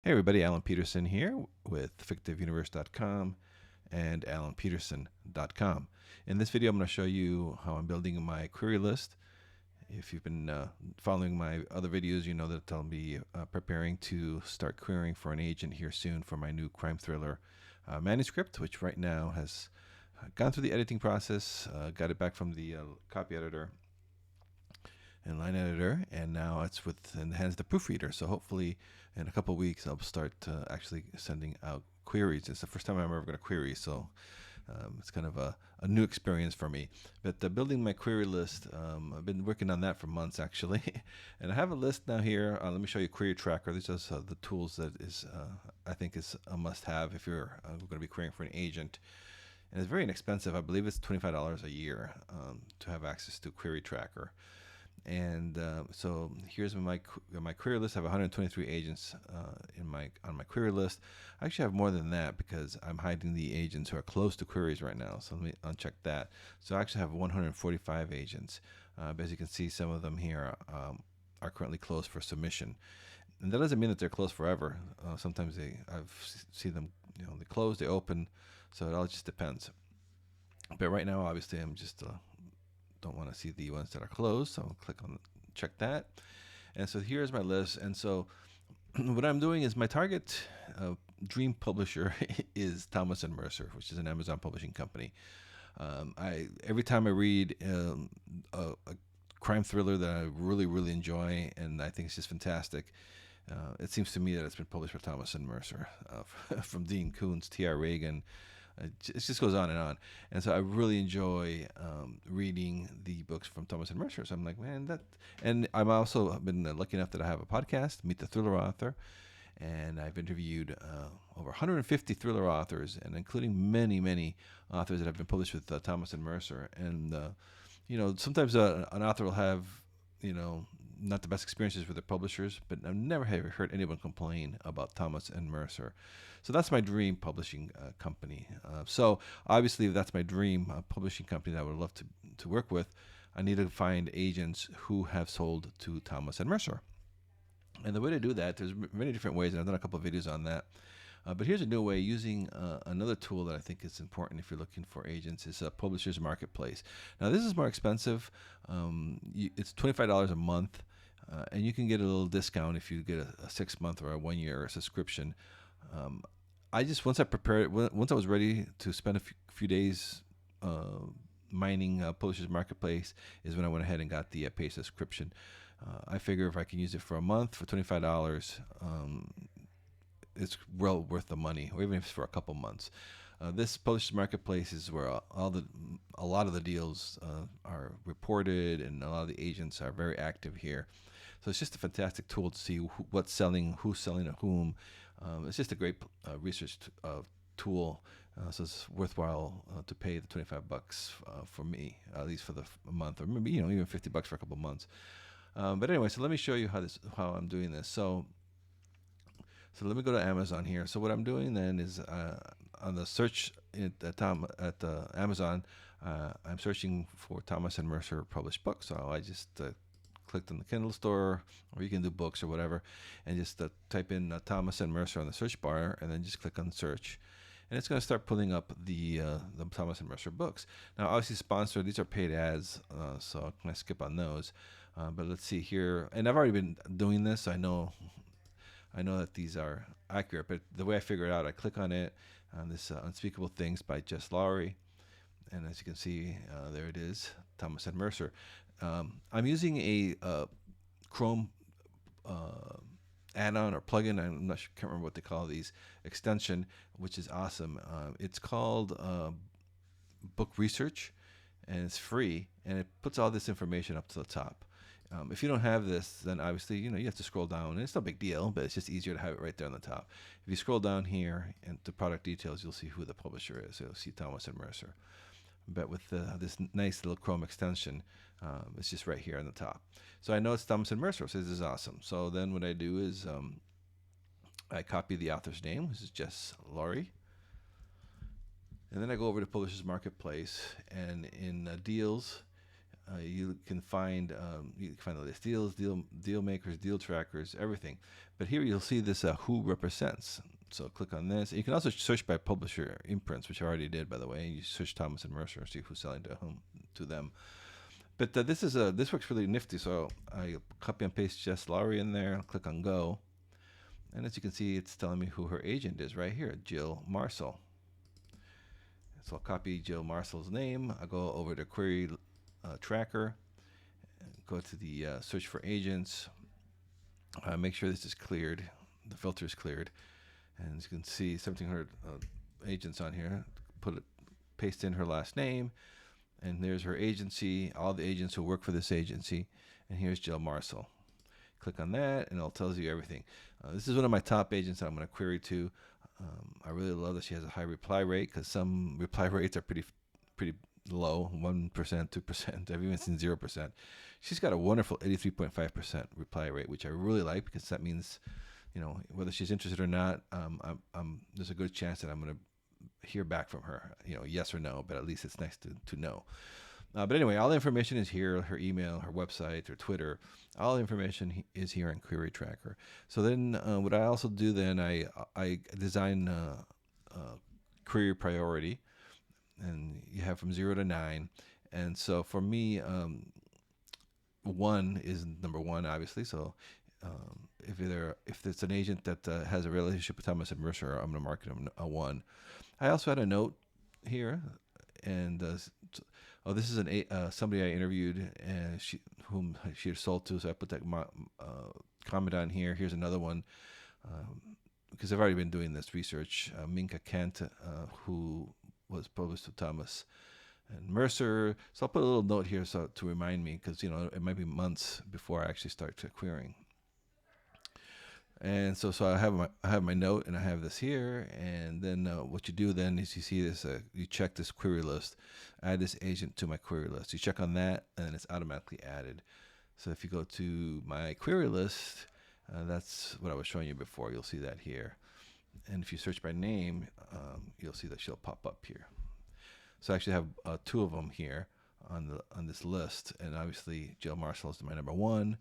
Hey everybody, Alan Petersen here with fictiveuniverse.com and alanpetersen.com. In this video, I'm going to show you how I'm building my query list. If you've been following my other videos, you know that I'll be preparing to start querying for an agent here soon for my new crime thriller manuscript, which right now has gone through the editing process, got it back from the copy editor and line editor, and now it's in the hands of the proofreader. So hopefully in a couple of weeks I'll start actually sending out queries. It's the first time I'm ever going to query, so it's kind of a new experience for me. But building my query list, I've been working on that for months actually. And I have a list now here. Let me show you Query Tracker. These are the tools that is I think is a must-have if you're going to be querying for an agent. And it's very inexpensive. I believe it's $25 a year to have access to Query Tracker. And so here's my query list. I have 123 agents on my query list. I actually have more than that because I'm hiding the agents who are close to queries right now. So let me uncheck that. So I actually have 145 agents. But as you can see, some of them here are currently closed for submission. And that doesn't mean that they're closed forever. Sometimes I've seen them, they close, they open. So it all just depends. But right now, obviously, I'm just don't want to see the ones that are closed, so I'll click on check that. And so here's my list. And so what I'm doing is my target dream publisher is Thomas and Mercer, which is an Amazon publishing company. Every time I read a crime thriller that I really enjoy and I think it's just fantastic, it seems to me that it's been published by Thomas and Mercer, from Dean Koontz, T.R. Reagan. It just goes on and on. And so I really enjoy reading the books from Thomas and Mercer. So I'm like, man, and I've also been lucky enough that I have a podcast, Meet the Thriller Author. And I've interviewed over 150 thriller authors, and including many authors that have been published with Thomas and Mercer. And, sometimes an author will have, not the best experiences with their publishers, but I've never heard anyone complain about Thomas and Mercer. So that's my dream publishing company. So obviously, if that's my dream publishing company that I would love to work with, I need to find agents who have sold to Thomas and Mercer. And the way to do that, there's many different ways, and I've done a couple of videos on that. But here's a new way using another tool that I think is important if you're looking for agents is a publisher's marketplace. Now this is more expensive. It's $25 a month, and you can get a little discount if you get a 6-month or a 1-year subscription. Once I prepared it, once I was ready to spend a few days mining publisher's marketplace, is when I went ahead and got the paid subscription. I figure if I can use it for a month for $25, it's well worth the money, or even if it's for a couple months. This publisher's marketplace is where a lot of the deals are reported, and a lot of the agents are very active here. So it's just a fantastic tool to see what's selling, who's selling to whom. It's just a great research tool. So it's worthwhile to pay the $25 for me, at least for the month, or maybe even $50 for a couple months. But anyway, so let me show you how I'm doing this. So let me go to Amazon here. So what I'm doing then is on the search at Amazon, I'm searching for Thomas and Mercer published books. So I just clicked on the Kindle store, or you can do books or whatever, and just type in Thomas and Mercer on the search bar, and then just click on search. And it's going to start pulling up the Thomas and Mercer books. Now, obviously, sponsored. These are paid ads, so I'm going to skip on those. But let's see here. And I've already been doing this. So I know that these are accurate. But the way I figure it out, I click on it, on this Unspeakable Things by Jess Lowry. And as you can see, there it is, Thomas and Mercer. I'm using a Chrome add-on or plugin. Can't remember what they call these, extension, which is awesome. It's called Book Research, and it's free, and it puts all this information up to the top. If you don't have this, then obviously you have to scroll down, and it's no big deal, but it's just easier to have it right there on the top. If you scroll down here into product details, you'll see who the publisher is. So you'll see Thomas and Mercer. But with this nice little Chrome extension, it's just right here on the top. So I know it's Thomas and Mercer, so this is awesome. So then what I do is I copy the author's name, which is Jess Lowry. And then I go over to Publishers Marketplace, and in deals, you can find the list deals, deal makers, deal trackers, everything. But here you'll see this who represents. So click on this. You can also search by publisher imprints, which I already did, by the way. You search Thomas and Mercer, see who's selling to whom, to them. But this works really nifty. So I copy and paste Jess Lowry in there. Click on go, and as you can see, it's telling me who her agent is right here, Jill Marcel. So I'll copy Jill Marcel's name. I go over to query tracker, and go to the search for agents. Make sure this is cleared. The filter is cleared, and as you can see, 1,700 agents on here. Paste in her last name, and there's her agency. All the agents who work for this agency, and here's Jill Marcel. Click on that, and it'll tells you everything. This is one of my top agents that I'm going to query to. I really love that she has a high reply rate, because some reply rates are pretty low, 1%, 2%. I've even seen 0%. She's got a wonderful 83.5% reply rate, which I really like, because that means, whether she's interested or not, there's a good chance that I'm going to hear back from her, yes or no, but at least it's nice to know. But anyway, all the information is here: her email, her website, her Twitter. All the information is here in Query Tracker. So then what I also do then, I design query priority, and you have from 0 to 9. And so for me, 1 is number 1, obviously. So if it's an agent that has a relationship with Thomas and Mercer, I'm going to mark them a 1. I also had a note here, and this is somebody I interviewed, and whom she had sold to. So I put that comment on here. Here's another one, because I've already been doing this research. Minka Kent, who was published to Thomas and Mercer. So I'll put a little note here to remind me, because it might be months before I actually start querying. And so I have my note, and I have this here, and then what you do then is you see this, you check this query list, add this agent to my query list. You check on that, and then it's automatically added. So if you go to my query list, that's what I was showing you before. You'll see that here. And if you search by name, you'll see that she'll pop up here. So I actually have 2 of them here on this list, and obviously Jill Marcel is my number 1,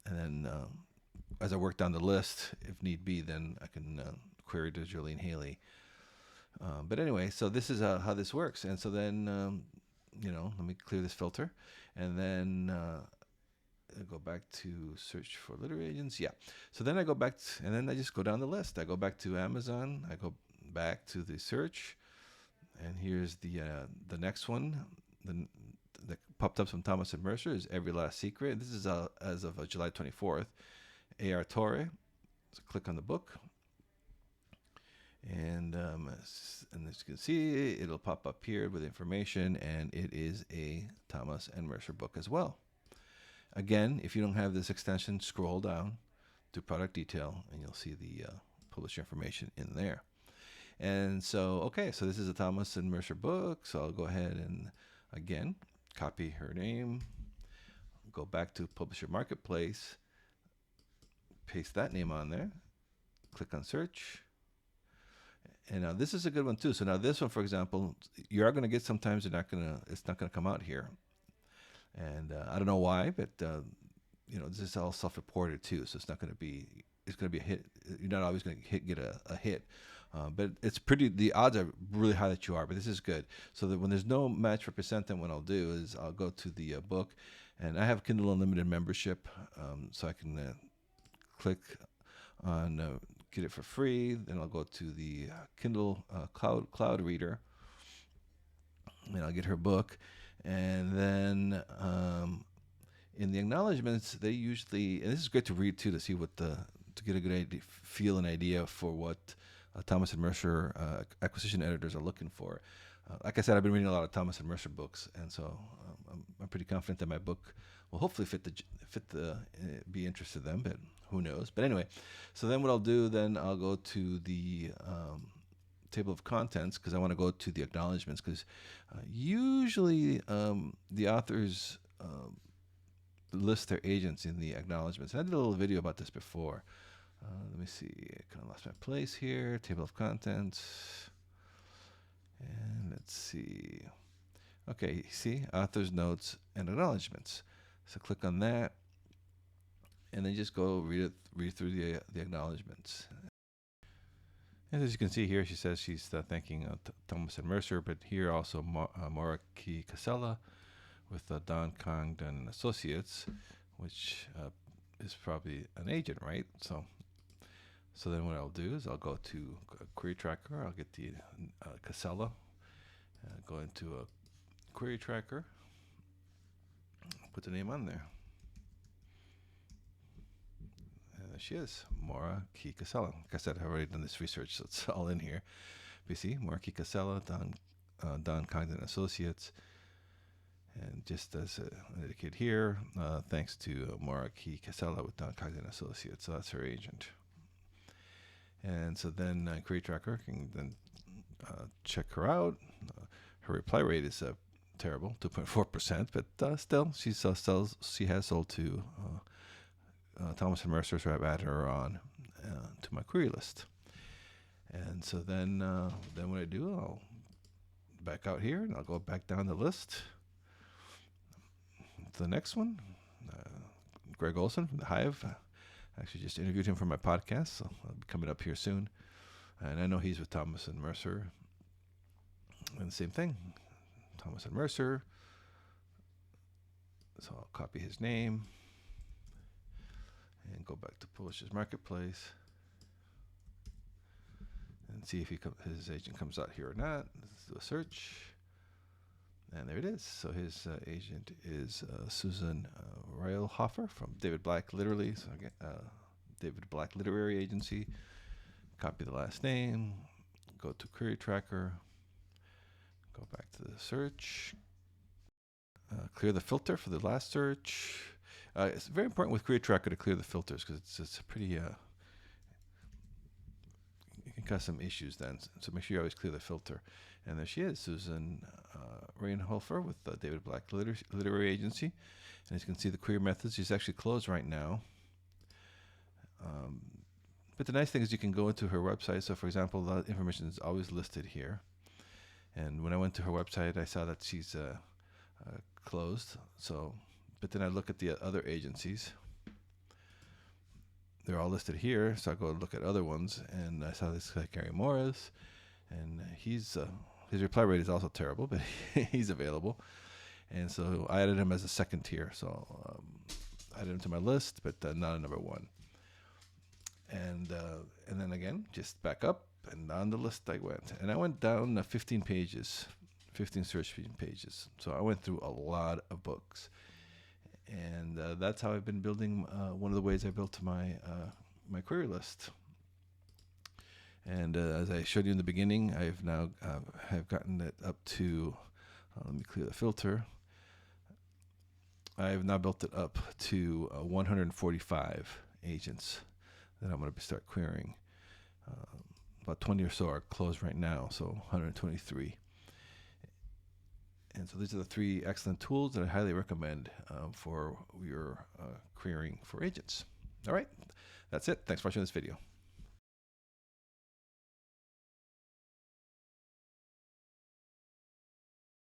and then as I work down the list, if need be, then I can query to Jolene Haley. But anyway, so this is how this works. And so then, let me clear this filter, and then go back to search for literary agents. Yeah. So then I go back, and then I just go down the list. I go back to Amazon. I go back to the search, and here's the next one. That popped up from Thomas and Mercer is Every Last Secret. This is as of July 24th. A.R. Torre. So click on the book, and as you can see, it'll pop up here with information, and it is a Thomas and Mercer book as well. Again, if you don't have this extension, scroll down to product detail, and you'll see the publisher information in there. And so so this is a Thomas and Mercer book, so I'll go ahead and again copy her name, go back to Publisher Marketplace, paste that name on there, click on search, and now this is a good one too. So now this one, for example, you are going to get sometimes it's not gonna come out here, and I don't know why, but this is all self-reported too, so it's going to be a hit. You're not always going to get a hit, but it's the odds are really high that you are. But this is good, so that when there's no match for percent, then what I'll do is I'll go to the book, and I have Kindle Unlimited membership, so I can click on get it for free. Then I'll go to the Kindle cloud reader, and I'll get her book. And then in the acknowledgments, they usually, and this is great to read too, to get a good feel and idea for what Thomas and Mercer acquisition editors are looking for. Like I said, I've been reading a lot of Thomas and Mercer books, and so I'm pretty confident that my book will hopefully be interested to them, but who knows. But anyway, so then what I'll do, then I'll go to the table of contents, because I want to go to the acknowledgments, because usually the authors list their agents in the acknowledgments. And I did a little video about this before. Let me see, I kind of lost my place here. Table of contents, and let's see. Okay, see, author's notes and acknowledgments. So click on that, and then just go read through the acknowledgments. And as you can see here, she says she's thanking Thomas and Mercer, but here also Maura Key Casella with Don Congdon and Associates, which is probably an agent, right? So then what I'll do is I'll go to Query Tracker. I'll get the Casella, go into a Query Tracker, put the name on there. And there she is, Maura Key Casella. Like I said, I've already done this research, so it's all in here. You see, Maura Key Casella, Don Congdon Associates. And just as indicated here, thanks to Maura Key Casella with Don Congdon Associates. So that's her agent. And so then Query Tracker can then check her out. Her reply rate is terrible, 2.4%, but still, she has sold to Thomas and Mercer, so I've added her on to my query list. And so then what I do, I'll back out here and I'll go back down the list to the next one. Greg Olson from the Hive. Actually just interviewed him for my podcast, so I'll be coming up here soon. And I know he's with Thomas and Mercer. And the same thing, Thomas and Mercer. So I'll copy his name and go back to Publishers Marketplace and see if his agent comes out here or not. Let's do a search. And there it is. So his agent is Susan Railhofer from David Black Literary. So again, David Black Literary Agency. Copy the last name. Go to Query Tracker. Go back to the search. Clear the filter for the last search. It's very important with Query Tracker to clear the filters because it's a pretty. It can cause some issues then. So make sure you always clear the filter. And there she is, Susan Rainhofer with David Black Literary Agency. And as you can see, the query methods, she's actually closed right now. But the nice thing is you can go into her website. So for example, the information is always listed here. And when I went to her website, I saw that she's closed. But then I look at the other agencies. They're all listed here. So I go look at other ones, and I saw this guy, Gary Morris, and his reply rate is also terrible, but he's available. And so I added him as a second tier. So I added him to my list, but not a number one. And then again, just back up, and on the list I went. And I went down 15 pages, 15 search pages. So I went through a lot of books. And that's how I've been building, one of the ways I built my query list. And as I showed you in the beginning, I've now have gotten it up to, let me clear the filter. I've now built it up to 145 agents that I'm going to start querying. About 20 or so are closed right now, so 123. And so these are the 3 excellent tools that I highly recommend for your querying for agents. All right, that's it. Thanks for watching this video.